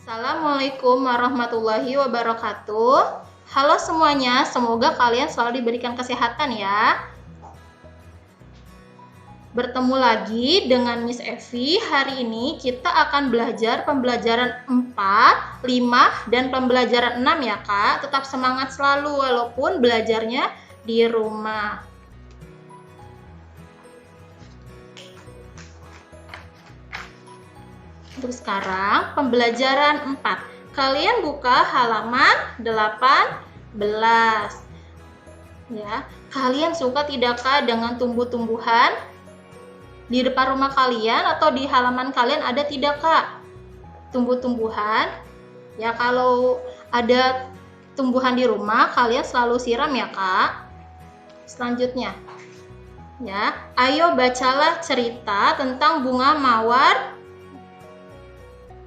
Assalamualaikum warahmatullahi wabarakatuh. Halo semuanya, semoga kalian selalu diberikan kesehatan ya. Bertemu lagi dengan Miss Evi. Hari ini kita akan belajar pembelajaran 4, 5, dan pembelajaran 6 ya Kak. Tetap semangat selalu walaupun belajarnya di rumah. Untuk sekarang, pembelajaran 4. Kalian buka halaman 18. Ya, kalian suka tidakkah dengan tumbuh-tumbuhan? Di depan rumah kalian atau di halaman kalian ada tidakkah tumbuh-tumbuhan? Ya, kalau ada tumbuhan di rumah, kalian selalu siram ya, Kak. Selanjutnya, ya, ayo bacalah cerita tentang bunga mawar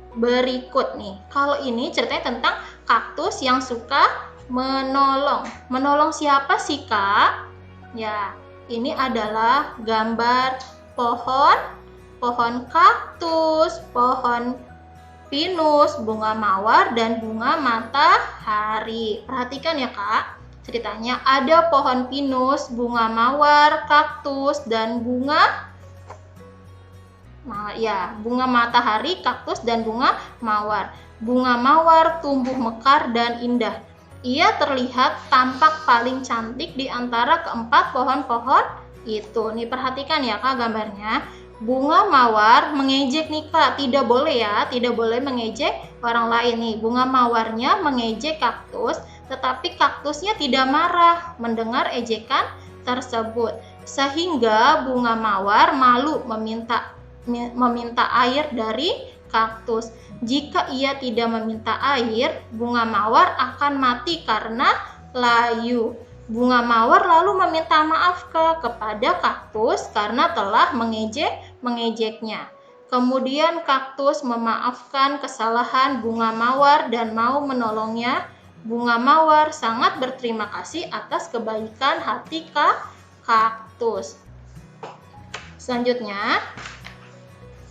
berikut nih. Kalau ini ceritanya tentang kaktus yang suka menolong. Menolong siapa sih, Kak? Ya, ini adalah gambar pohon kaktus, pohon pinus, bunga mawar, dan bunga matahari. Perhatikan ya, Kak. Ceritanya ada pohon pinus, bunga mawar, kaktus, dan bunga matahari, kaktus, dan bunga mawar. Bunga mawar tumbuh mekar dan indah. Ia terlihat tampak paling cantik di antara keempat pohon-pohon itu. Nih perhatikan ya Kak gambarnya. Bunga mawar mengejek nih Kak. Tidak boleh ya, tidak boleh mengejek orang lain nih. Bunga mawarnya mengejek kaktus, tetapi kaktusnya tidak marah mendengar ejekan tersebut. Sehingga bunga mawar malu meminta air dari kaktus. Jika ia tidak meminta air, bunga mawar akan mati karena layu. Bunga mawar lalu meminta maaf kepada kaktus karena telah mengejeknya. Kemudian kaktus memaafkan kesalahan bunga mawar dan mau menolongnya. Bunga mawar sangat berterima kasih atas kebaikan hati kaktus. Selanjutnya,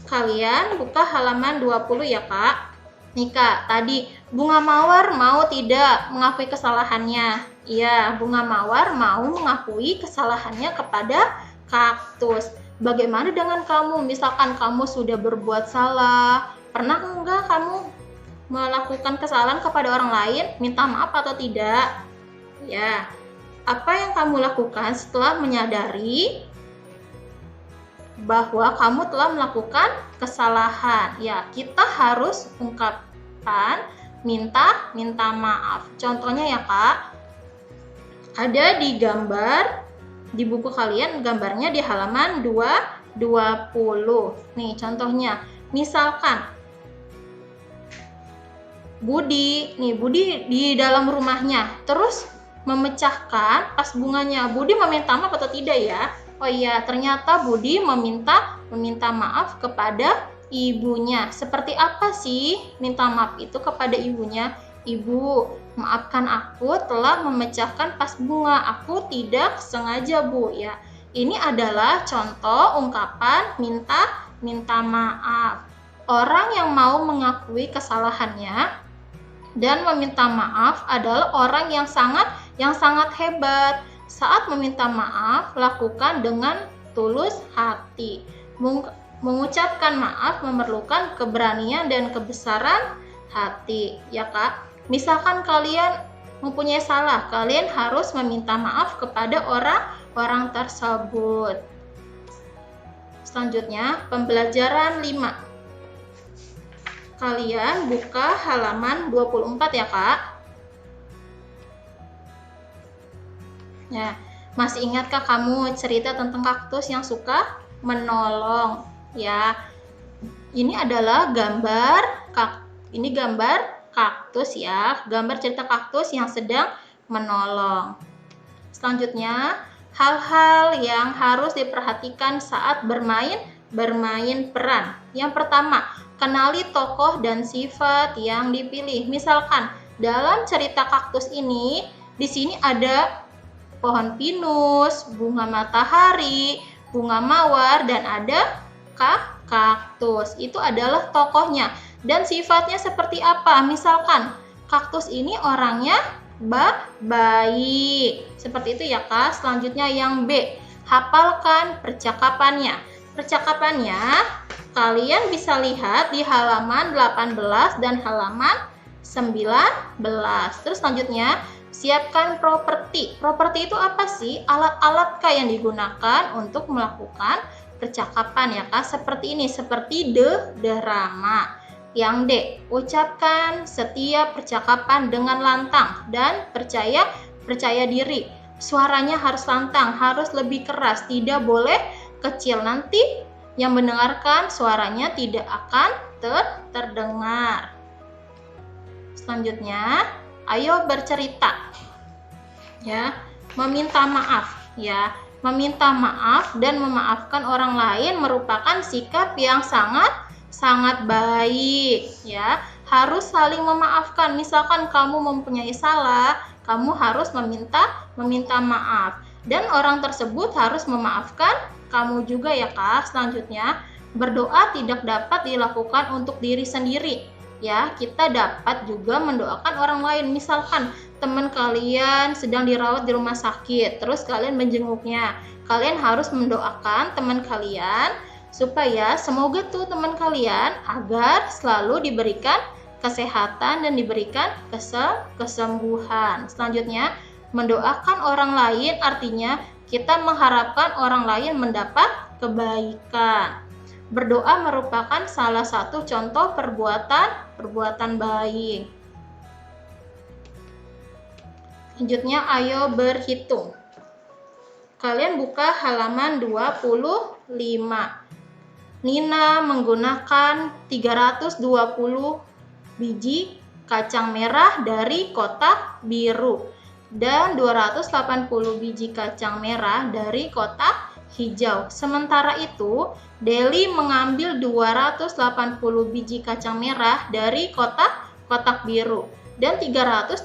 kalian buka halaman 20 ya Kak. Nih Kak, tadi bunga mawar mau tidak mengakui kesalahannya. Iya, bunga mawar mau mengakui kesalahannya kepada kaktus. Bagaimana dengan kamu? Misalkan kamu sudah berbuat salah, pernah enggak kamu melakukan kesalahan kepada orang lain? Minta maaf atau tidak? Ya, apa yang kamu lakukan setelah menyadari bahwa kamu telah melakukan kesalahan? Ya, kita harus ungkapkan minta maaf. Contohnya ya Kak, ada di gambar di buku kalian, gambarnya di halaman 220. Nih contohnya, misalkan Budi di dalam rumahnya terus memecahkan vas bunganya. Budi meminta maaf atau tidak ya? Oh iya, ternyata Budi meminta maaf kepada ibunya. Seperti apa sih minta maaf itu kepada ibunya? Ibu, maafkan aku telah memecahkan vas bunga. Aku tidak sengaja, Bu. Ya, ini adalah contoh ungkapan minta maaf. Orang yang mau mengakui kesalahannya dan meminta maaf adalah orang yang sangat hebat. Saat meminta maaf, lakukan dengan tulus hati. Mengucapkan maaf memerlukan keberanian dan kebesaran hati, ya Kak. Misalkan kalian mempunyai salah, kalian harus meminta maaf kepada orang tersebut. Selanjutnya, pembelajaran 5. Kalian buka halaman 24 ya Kak. Ya, masih ingatkah kamu cerita tentang kaktus yang suka menolong? Ya, ini adalah gambar kaktus ya, gambar cerita kaktus yang sedang menolong. Selanjutnya, hal-hal yang harus diperhatikan saat bermain peran. Yang pertama, kenali tokoh dan sifat yang dipilih. Misalkan dalam cerita kaktus ini, di sini ada pohon pinus, bunga matahari, bunga mawar, dan ada kaktus. Itu adalah tokohnya. Dan sifatnya seperti apa? Misalkan kaktus ini orangnya baik. Seperti itu ya Kak. Selanjutnya yang B. Hafalkan percakapannya. Percakapannya kalian bisa lihat di halaman 18 dan halaman 19. Terus selanjutnya, siapkan properti. Properti itu apa sih? Alat-alat Kak yang digunakan untuk melakukan percakapan ya Kak. Seperti ini, seperti drama. Yang D, ucapkan setiap percakapan dengan lantang dan percaya diri. Suaranya harus lantang, harus lebih keras, tidak boleh kecil. Nanti yang mendengarkan suaranya tidak akan terdengar. Selanjutnya, ayo bercerita. Ya, meminta maaf ya. Meminta maaf dan memaafkan orang lain merupakan sikap yang sangat baik ya. Harus saling memaafkan. Misalkan kamu mempunyai salah, kamu harus meminta maaf dan orang tersebut harus memaafkan kamu juga ya Kak. Selanjutnya, berdoa tidak dapat dilakukan untuk diri sendiri ya. Kita dapat juga mendoakan orang lain. Misalkan teman kalian sedang dirawat di rumah sakit, terus kalian menjenguknya. Kalian harus mendoakan teman kalian supaya semoga tuh teman kalian agar selalu diberikan kesehatan dan diberikan kesembuhan. Selanjutnya, mendoakan orang lain artinya kita mengharapkan orang lain mendapat kebaikan. Berdoa merupakan salah satu contoh perbuatan baik. Selanjutnya, ayo berhitung. Kalian buka halaman 25. Nina menggunakan 320 biji kacang merah dari kotak biru dan 280 biji kacang merah dari kotak hijau. Sementara itu, Deli mengambil 280 biji kacang merah dari kotak biru dan 320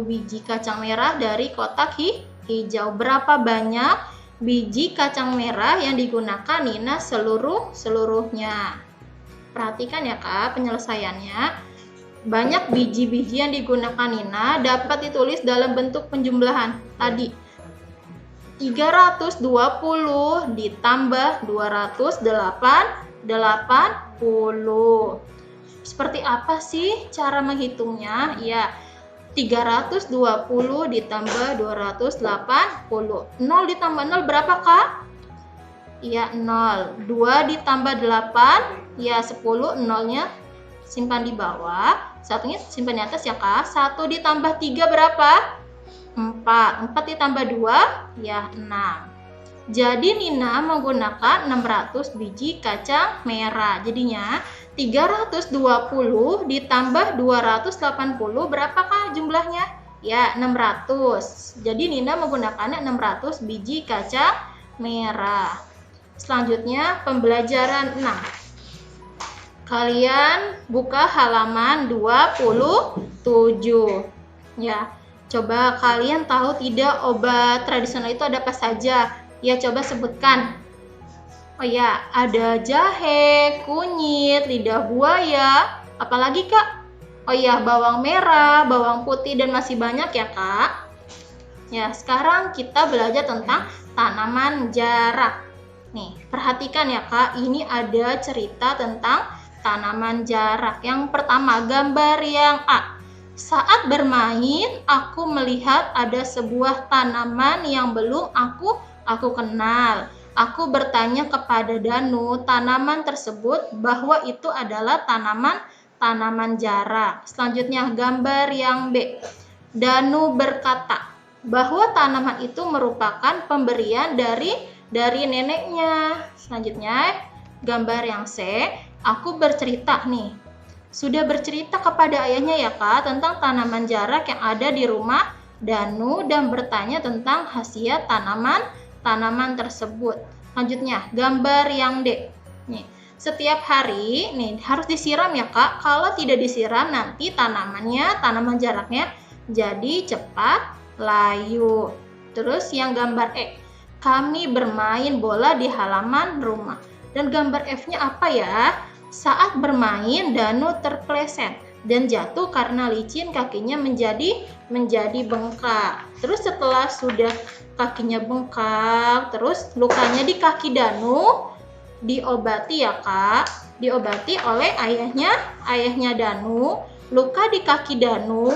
biji kacang merah dari kotak hijau. Berapa banyak biji kacang merah yang digunakan Nina seluruhnya? Perhatikan ya Kak penyelesaiannya. Banyak biji-biji yang digunakan Nina dapat ditulis dalam bentuk penjumlahan. Tadi 320 ditambah 280. Seperti apa sih cara menghitungnya? Ya, 320 ditambah 280. 0 ditambah 0 berapa Kak? Ya 0. 2 ditambah 8 ya 10. Nolnya simpan di bawah, satunya simpan di atas ya Kak. 1 ditambah 3 berapa? 4. 4 ditambah 2 ya 6. Jadi Nina menggunakan 600 biji kacang merah. Jadinya 320 ditambah 280 berapakah jumlahnya? Ya 600. Jadi Nina menggunakan 600 biji kacang merah. Selanjutnya pembelajaran 6. Kalian buka halaman 27. Ya, coba kalian tahu tidak obat tradisional itu ada apa saja? Ya, coba sebutkan. Oh ya, ada jahe, kunyit, lidah buaya, apalagi Kak? Oh ya, bawang merah, bawang putih, dan masih banyak ya Kak. Ya, sekarang kita belajar tentang tanaman jarak. Nih, perhatikan ya Kak, ini ada cerita tentang tanaman jarak. Yang pertama, gambar yang A. Saat bermain, aku melihat ada sebuah tanaman yang belum aku kenal. Aku bertanya kepada Danu tanaman tersebut bahwa itu adalah tanaman jarak. Selanjutnya gambar yang B. Danu berkata bahwa tanaman itu merupakan pemberian dari neneknya. Selanjutnya gambar yang C. Aku bercerita nih. Sudah bercerita kepada ayahnya ya Kak tentang tanaman jarak yang ada di rumah Danu dan bertanya tentang khasiat tanaman tersebut. Selanjutnya gambar yang D. Nih, setiap hari nih harus disiram ya Kak. Kalau tidak disiram nanti tanaman jaraknya jadi cepat layu. Terus yang gambar E. Kami bermain bola di halaman rumah Dan gambar F-nya apa ya? Saat bermain, Danu terpleset dan jatuh karena licin, kakinya menjadi bengkak. Terus setelah sudah kakinya bengkak, terus lukanya di kaki Danu diobati ya Kak. Diobati oleh ayahnya Danu. Luka di kaki Danu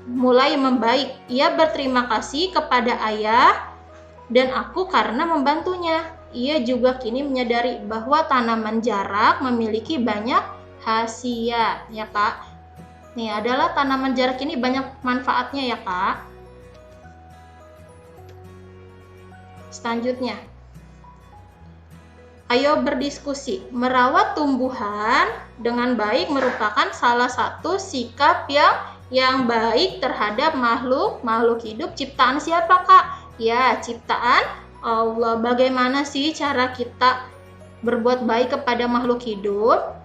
mulai membaik. Ia berterima kasih kepada ayah dan aku karena membantunya. Ia juga kini menyadari bahwa tanaman jarak memiliki banyak khasiat ya Kak. Nih adalah tanaman jarak ini banyak manfaatnya ya Kak. Selanjutnya, ayo berdiskusi. Merawat tumbuhan dengan baik merupakan salah satu sikap yang baik terhadap makhluk hidup ciptaan siapa Kak? Ya, ciptaan Allah. Bagaimana sih cara kita berbuat baik kepada makhluk hidup?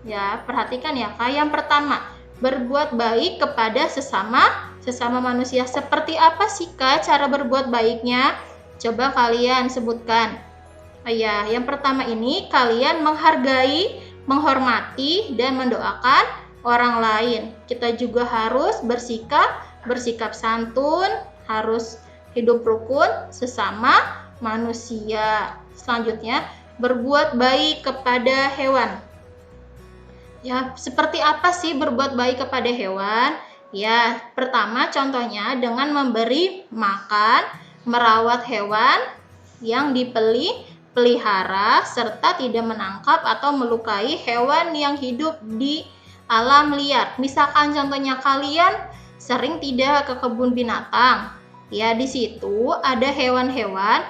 Ya, perhatikan ya Kak. Yang pertama, berbuat baik kepada sesama manusia. Seperti apa sih Kak cara berbuat baiknya? Coba kalian sebutkan. Ya, yang pertama ini kalian menghargai, menghormati, dan mendoakan orang lain. Kita juga harus bersikap santun, harus hidup rukun sesama manusia. Selanjutnya, berbuat baik kepada hewan. Ya, seperti apa sih berbuat baik kepada hewan? Ya, pertama contohnya dengan memberi makan, merawat hewan yang dipelihara, serta tidak menangkap atau melukai hewan yang hidup di alam liar. Misalkan contohnya kalian sering tidak ke kebun binatang. Ya, di situ ada hewan-hewan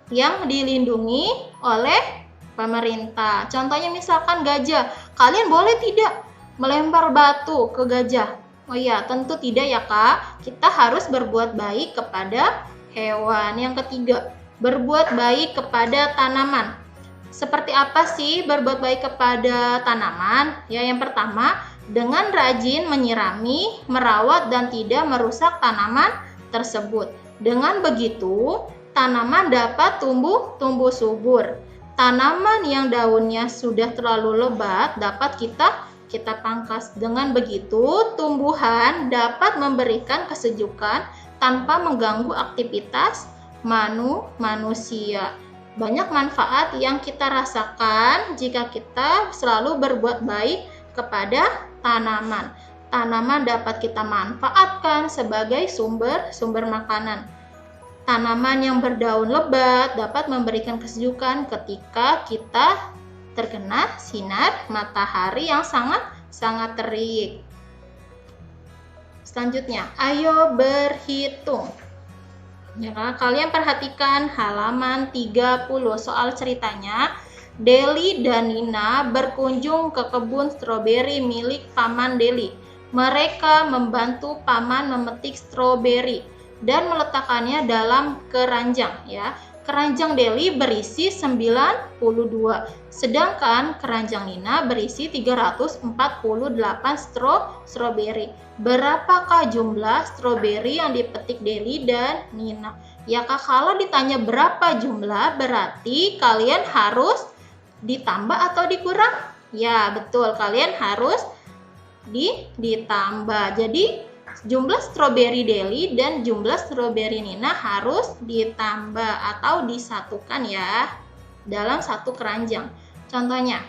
yang dilindungi oleh pemerintah. Contohnya misalkan gajah. Kalian boleh tidak melempar batu ke gajah? Oh ya, tentu tidak ya Kak. Kita harus berbuat baik kepada hewan. Yang ketiga, berbuat baik kepada tanaman. Seperti apa sih berbuat baik kepada tanaman? Ya, yang pertama, dengan rajin menyirami, merawat, dan tidak merusak tanaman tersebut. Dengan begitu, tanaman dapat tumbuh subur. Tanaman yang daunnya sudah terlalu lebat dapat kita pangkas. Dengan begitu, tumbuhan dapat memberikan kesejukan tanpa mengganggu aktivitas manusia. Banyak manfaat yang kita rasakan jika kita selalu berbuat baik kepada tanaman. Tanaman dapat kita manfaatkan sebagai sumber makanan. Tanaman yang berdaun lebat dapat memberikan kesejukan ketika kita terkena sinar matahari yang sangat terik. Selanjutnya, ayo berhitung. Ya, kalian perhatikan halaman 30. Soal ceritanya, Deli dan Nina berkunjung ke kebun stroberi milik Paman Deli. Mereka membantu Paman memetik stroberi dan meletakkannya dalam keranjang ya. Keranjang Deli berisi 92, sedangkan keranjang Nina berisi 348 stroberi. Berapakah jumlah stroberi yang dipetik Deli dan Nina? Ya Kak, kalau ditanya berapa jumlah, berarti kalian harus ditambah atau dikurang? Ya, betul, kalian harus ditambah. Jadi jumlah stroberi Deli dan jumlah stroberi Nina harus ditambah atau disatukan ya dalam satu keranjang. Contohnya,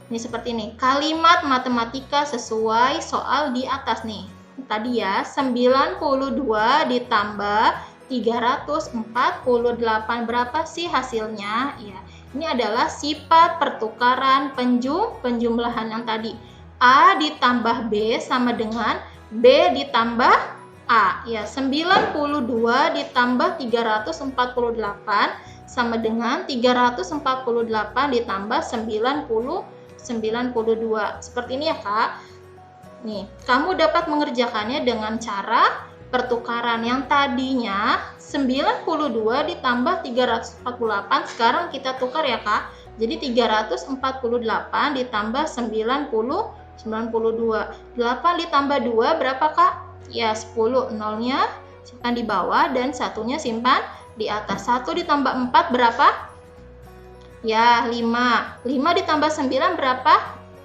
ini seperti ini. Kalimat matematika sesuai soal di atas nih. Tadi ya, 92 ditambah 348. Berapa sih hasilnya? Ya, ini adalah sifat pertukaran penjumlahan yang tadi. A ditambah B sama dengan B ditambah A. Ya, 92 ditambah 348 sama dengan 348 ditambah 92. Seperti ini ya Kak. Nih, kamu dapat mengerjakannya dengan cara pertukaran. Yang tadinya 92 ditambah 348, sekarang kita tukar ya Kak. Jadi 348 ditambah 92. 8 ditambah 2 berapa Kak? Ya 10. Nolnya simpan di bawah dan satunya simpan di atas. 1 ditambah 4 berapa? Ya, 5. 5 ditambah 9 berapa?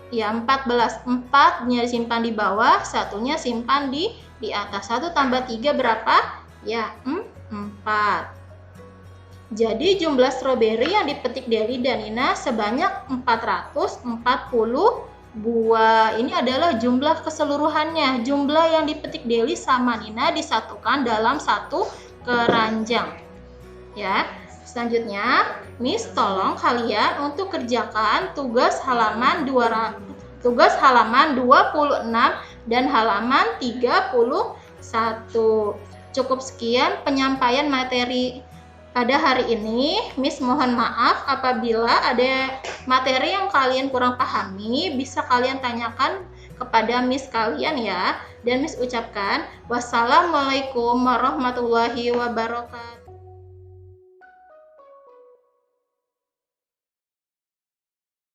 Ya, 14. 4-nya disimpan di bawah, satunya simpan di atas. 1 tambah 3 berapa? Ya, 4. Jadi jumlah stroberi yang dipetik Deli dan Nina sebanyak 440 buah. Ini adalah jumlah keseluruhannya. Jumlah yang dipetik Deli sama Nina disatukan dalam satu keranjang. Ya. Selanjutnya, Miss tolong kalian untuk kerjakan tugas halaman 26 dan halaman 31. Cukup sekian penyampaian materi pada hari ini. Miss mohon maaf apabila ada materi yang kalian kurang pahami, bisa kalian tanyakan kepada Miss kalian ya. Dan Miss ucapkan wassalamualaikum warahmatullahi wabarakatuh.